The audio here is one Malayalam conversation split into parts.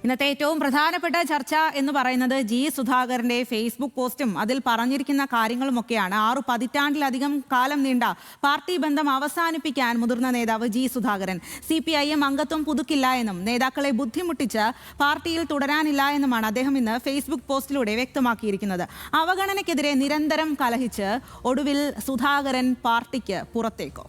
ഇന്നത്തെ ഏറ്റവും പ്രധാനപ്പെട്ട ചർച്ച എന്ന് പറയുന്നത് ജി സുധാകരന്റെ ഫേസ്ബുക്ക് പോസ്റ്റും അതിൽ പറഞ്ഞിരിക്കുന്ന കാര്യങ്ങളുമൊക്കെയാണ്. 6 പതിറ്റാണ്ടിലധികം കാലം നീണ്ട പാർട്ടി ബന്ധം അവസാനിപ്പിക്കാൻ മുതിർന്ന നേതാവ് ജി സുധാകരൻ CPIM അംഗത്വം പുതുക്കില്ല എന്നും നേതാക്കളെ ബുദ്ധിമുട്ടിച്ച് പാർട്ടിയിൽ തുടരാനില്ല എന്നുമാണ് അദ്ദേഹം ഇന്ന് ഫേസ്ബുക്ക് പോസ്റ്റിലൂടെ വ്യക്തമാക്കിയിരിക്കുന്നത്. അവഗണനയ്ക്കെതിരെ നിരന്തരം കലഹിച്ച് ഒടുവിൽ സുധാകരൻ പാർട്ടിക്ക് പുറത്തേക്കോ?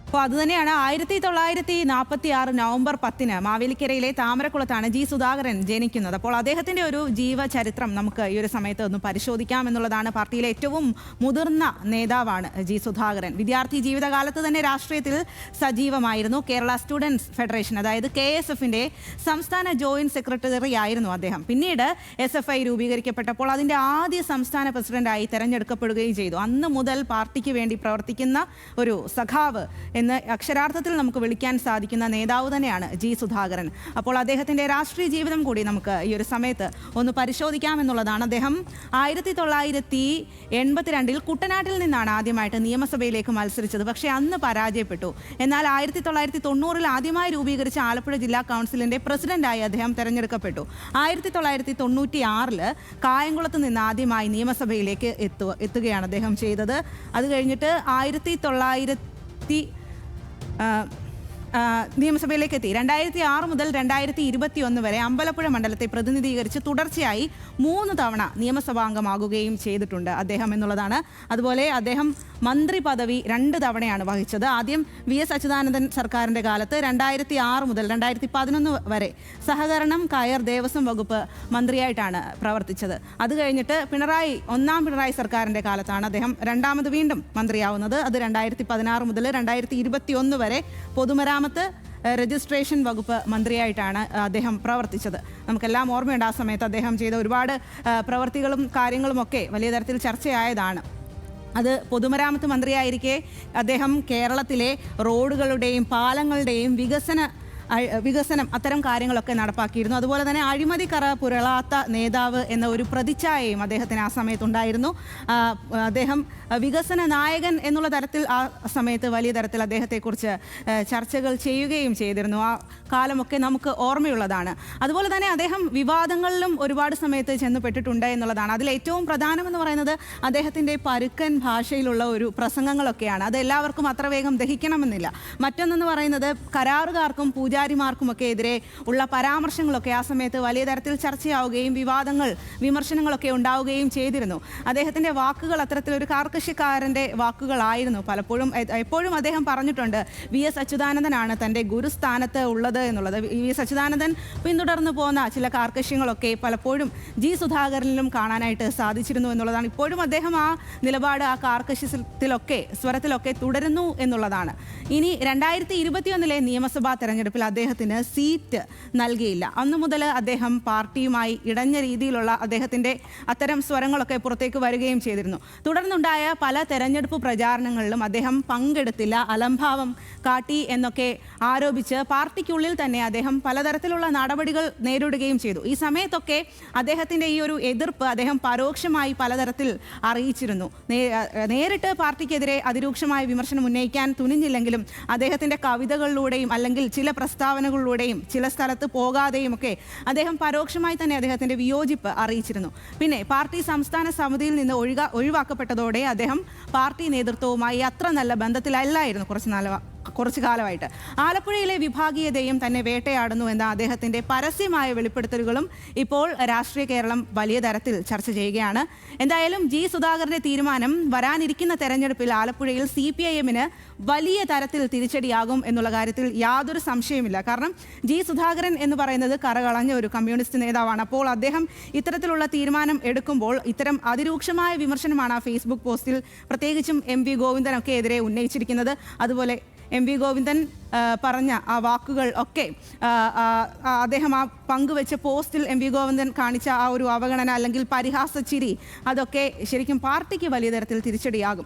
അപ്പോൾ അതുതന്നെയാണ് 1946 നവംബർ 10 മാവേലിക്കരയിലെ താമരക്കുളത്താണ് ജി സുധാകരൻ ജനിക്കുന്നത്. അപ്പോൾ അദ്ദേഹത്തിൻ്റെ ഒരു ജീവചരിത്രം നമുക്ക് ഈ ഒരു സമയത്ത് ഒന്ന് പരിശോധിക്കാം എന്നുള്ളതാണ്. പാർട്ടിയിലെ ഏറ്റവും മുതിർന്ന നേതാവാണ് ജി സുധാകരൻ. വിദ്യാർത്ഥി ജീവിതകാലത്ത് തന്നെ രാഷ്ട്രീയത്തിൽ സജീവമായിരുന്നു. കേരള സ്റ്റുഡൻസ് ഫെഡറേഷൻ, അതായത് KSFന്റെ സംസ്ഥാന ജോയിന്റ് സെക്രട്ടറി ആയിരുന്നു അദ്ദേഹം. പിന്നീട് SFI രൂപീകരിക്കപ്പെട്ടപ്പോൾ അതിൻ്റെ ആദ്യ സംസ്ഥാന പ്രസിഡന്റായി തെരഞ്ഞെടുക്കപ്പെടുകയും ചെയ്തു. അന്ന് മുതൽ പാർട്ടിക്ക് വേണ്ടി പ്രവർത്തിക്കുന്ന ഒരു സഖാവ് എന്ന് അക്ഷരാർത്ഥത്തിൽ നമുക്ക് വിളിക്കാൻ സാധിക്കുന്ന നേതാവ് തന്നെയാണ് ജി സുധാകരൻ. അപ്പോൾ അദ്ദേഹത്തിൻ്റെ രാഷ്ട്രീയ ജീവിതം കൂടി നമുക്ക് ഈ ഒരു സമയത്ത് ഒന്ന് പരിശോധിക്കാമെന്നുള്ളതാണ്. അദ്ദേഹം 1982 കുട്ടനാട്ടിൽ നിന്നാണ് ആദ്യമായിട്ട് നിയമസഭയിലേക്ക് മത്സരിച്ചത്. പക്ഷേ അന്ന് പരാജയപ്പെട്ടു. എന്നാൽ 1990 ആദ്യമായി രൂപീകരിച്ച ആലപ്പുഴ ജില്ലാ കൗൺസിലിൻ്റെ പ്രസിഡന്റായി അദ്ദേഹം തെരഞ്ഞെടുക്കപ്പെട്ടു. 1996 കായംകുളത്ത് നിന്ന് ആദ്യമായി നിയമസഭയിലേക്ക് എത്തുകയാണ് അദ്ദേഹം ചെയ്തത്. അത് കഴിഞ്ഞിട്ട് നിയമസഭയിലേക്ക് എത്തി. 2006 മുതൽ 2021 വരെ അമ്പലപ്പുഴ മണ്ഡലത്തെ പ്രതിനിധീകരിച്ച് തുടർച്ചയായി 3 തവണ നിയമസഭാംഗമാകുകയും ചെയ്തിട്ടുണ്ട് അദ്ദേഹം എന്നുള്ളതാണ്. അതുപോലെ അദ്ദേഹം മന്ത്രി പദവി 2 തവണയാണ് വഹിച്ചത്. ആദ്യം VS അച്യുതാനന്ദൻ സർക്കാരിൻ്റെ കാലത്ത് 2006 മുതൽ 2011 വരെ സഹകരണം കയർ ദേവസ്വം വകുപ്പ് മന്ത്രിയായിട്ടാണ് പ്രവർത്തിച്ചത്. അത് കഴിഞ്ഞിട്ട് ഒന്നാം പിണറായി സർക്കാരിൻ്റെ കാലത്താണ് അദ്ദേഹം രണ്ടാമത് വീണ്ടും മന്ത്രിയാവുന്നത്. അത് 2016 മുതൽ 2021 വരെ പൊതുമരാമത്ത് രജിസ്ട്രേഷൻ വകുപ്പ് മന്ത്രിയായിട്ടാണ് അദ്ദേഹം പ്രവർത്തിച്ചത്. നമുക്കെല്ലാം ഓർമ്മയുണ്ട് ആ സമയത്ത് അദ്ദേഹം ചെയ്ത ഒരുപാട് പ്രവർത്തികളും കാര്യങ്ങളുമൊക്കെ വലിയ തരത്തിൽ ചർച്ചയായതാണ്. അത് പൊതുമരാമത്ത് മന്ത്രിയായിരിക്കെ അദ്ദേഹം കേരളത്തിലെ റോഡുകളുടെയും പാലങ്ങളുടെയും വികസനം അത്തരം കാര്യങ്ങളൊക്കെ നടപ്പാക്കിയിരുന്നു. അതുപോലെ തന്നെ അഴിമതിക്കറ പുരളാത്ത നേതാവ് എന്ന ഒരു പ്രതിച്ഛായയും അദ്ദേഹത്തിന് ആ സമയത്തുണ്ടായിരുന്നു. അദ്ദേഹം വികസന നായകൻ എന്നുള്ള തരത്തിൽ ആ സമയത്ത് വലിയ തരത്തിൽ അദ്ദേഹത്തെക്കുറിച്ച് ചർച്ചകൾ ചെയ്യുകയും ചെയ്തിരുന്നു. ആ കാലമൊക്കെ നമുക്ക് ഓർമ്മയുള്ളതാണ്. അതുപോലെ തന്നെ അദ്ദേഹം വിവാദങ്ങളിലും ഒരുപാട് സമയത്ത് ചെന്നുപെട്ടിട്ടുണ്ട് എന്നുള്ളതാണ്. അതിലേറ്റവും പ്രധാനമെന്ന് പറയുന്നത് അദ്ദേഹത്തിൻ്റെ പരുക്കൻ ഭാഷയിലുള്ള ഒരു പ്രസംഗങ്ങളൊക്കെയാണ്. അത് എല്ലാവർക്കും അത്ര വേഗം ദഹിക്കണമെന്നില്ല. മറ്റൊന്നെന്ന് പറയുന്നത് കരാറുകാർക്കും പൂജാരിമാർക്കുമൊക്കെ എതിരെ ഉള്ള പരാമർശങ്ങളൊക്കെ ആ സമയത്ത് വലിയ തരത്തിൽ ചർച്ചയാവുകയും വിമർശനങ്ങളൊക്കെ ഉണ്ടാവുകയും ചെയ്തിരുന്നു. അദ്ദേഹത്തിൻ്റെ വാക്കുകൾ അത്തരത്തിലൊരു കാർക്കശ്യക്കാരൻ്റെ വാക്കുകളായിരുന്നു പലപ്പോഴും. എപ്പോഴും അദ്ദേഹം പറഞ്ഞിട്ടുണ്ട് VS അച്യുതാനന്ദനാണ് തൻ്റെ ഗുരുസ്ഥാനത്ത് ഉള്ളത് എന്നുള്ളത്. VS അച്യുതാനന്ദൻ പിന്തുടർന്നു പോന്ന ചില കാർക്കശ്യങ്ങളൊക്കെ പലപ്പോഴും ജി സുധാകരനിലും കാണാനായിട്ട് സാധിച്ചിരുന്നു എന്നുള്ളതാണ്. ഇപ്പോഴും അദ്ദേഹം ആ നിലപാട്, ആ സ്വരത്തിലൊക്കെ തുടരുന്നു എന്നുള്ളതാണ്. ഇനി 2021 നിയമസഭാ തെരഞ്ഞെടുപ്പിൽ അദ്ദേഹത്തിന് സീറ്റ് നൽകിയില്ല. അന്നു മുതൽ അദ്ദേഹം പാർട്ടിയുമായി ഇടഞ്ഞ രീതിയിലുള്ള അദ്ദേഹത്തിൻ്റെ അത്തരം സ്വരങ്ങളൊക്കെ പുറത്തേക്ക് വരികയും ചെയ്തിരുന്നു. തുടർന്നുണ്ടായ പല തെരഞ്ഞെടുപ്പ് പ്രചാരണങ്ങളിലും അദ്ദേഹം പങ്കെടുത്തില്ല, അലംഭാവം കാട്ടി എന്നൊക്കെ ആരോപിച്ച് പാർട്ടിക്കുള്ളിൽ തന്നെ അദ്ദേഹം പലതരത്തിലുള്ള നടപടികൾ നേരിടുകയും ചെയ്തു. ഈ സമയത്തൊക്കെ അദ്ദേഹത്തിൻ്റെ ഈ ഒരു എതിർപ്പ് അദ്ദേഹം പരോക്ഷമായി പലതരത്തിൽ അറിയിച്ചിരുന്നു. നേരിട്ട് പാർട്ടിക്കെതിരെ അതിരൂക്ഷമായ വിമർശനം ഉന്നയിക്കാൻ തുനിഞ്ഞില്ലെങ്കിലും അദ്ദേഹത്തിൻ്റെ കവിതകളിലൂടെയും അല്ലെങ്കിൽ ചില പ്രസ്താവനകളിലൂടെയും ചില സ്ഥലത്ത് പോകാതെയും ഒക്കെ അദ്ദേഹം പരോക്ഷമായി തന്നെ അദ്ദേഹത്തിൻ്റെ വിയോജിപ്പ് അറിയിച്ചിരുന്നു. പിന്നെ പാർട്ടി സംസ്ഥാന സമിതിയിൽ നിന്ന് ഒഴിവാക്കപ്പെട്ടതോടെ അദ്ദേഹം പാർട്ടി നേതൃത്വവുമായി അത്ര നല്ല ബന്ധത്തിലല്ലായിരുന്നു കുറച്ചു കാലമായിട്ട്. ആലപ്പുഴയിലെ വിഭാഗീയതയും തന്നെ വേട്ടയാടുന്നു എന്ന അദ്ദേഹത്തിൻ്റെ പരസ്യമായ വെളിപ്പെടുത്തലുകളും ഇപ്പോൾ രാഷ്ട്രീയ കേരളം വലിയ തരത്തിൽ ചർച്ച ചെയ്യുകയാണ്. എന്തായാലും ജി സുധാകരൻ്റെ തീരുമാനം വരാനിരിക്കുന്ന തെരഞ്ഞെടുപ്പിൽ ആലപ്പുഴയിൽ CPIMന് വലിയ തരത്തിൽ തിരിച്ചടിയാകും എന്നുള്ള കാര്യത്തിൽ യാതൊരു സംശയമില്ല. കാരണം ജി സുധാകരൻ എന്ന് പറയുന്നത് കറകളഞ്ഞ ഒരു കമ്മ്യൂണിസ്റ്റ് നേതാവാണ്. അപ്പോൾ അദ്ദേഹം ഇത്തരത്തിലുള്ള തീരുമാനം എടുക്കുമ്പോൾ ഇത്തരം അതിരൂക്ഷമായ വിമർശനമാണ് ആ ഫേസ്ബുക്ക് പോസ്റ്റിൽ പ്രത്യേകിച്ചും MV ഗോവിന്ദനൊക്കെ എതിരെ ഉന്നയിച്ചിരിക്കുന്നത്. അതുപോലെ MV ഗോവിന്ദൻ പറഞ്ഞ ആ വാക്കുകൾ ഒക്കെ അദ്ദേഹം ആ പങ്കുവെച്ച പോസ്റ്റിൽ MV ഗോവിന്ദൻ കാണിച്ച ആ ഒരു അവഗണന അല്ലെങ്കിൽ പരിഹാസ ചിരി, അതൊക്കെ ശരിക്കും പാർട്ടിക്ക് വലിയ തരത്തിൽ തിരിച്ചടിയാകും.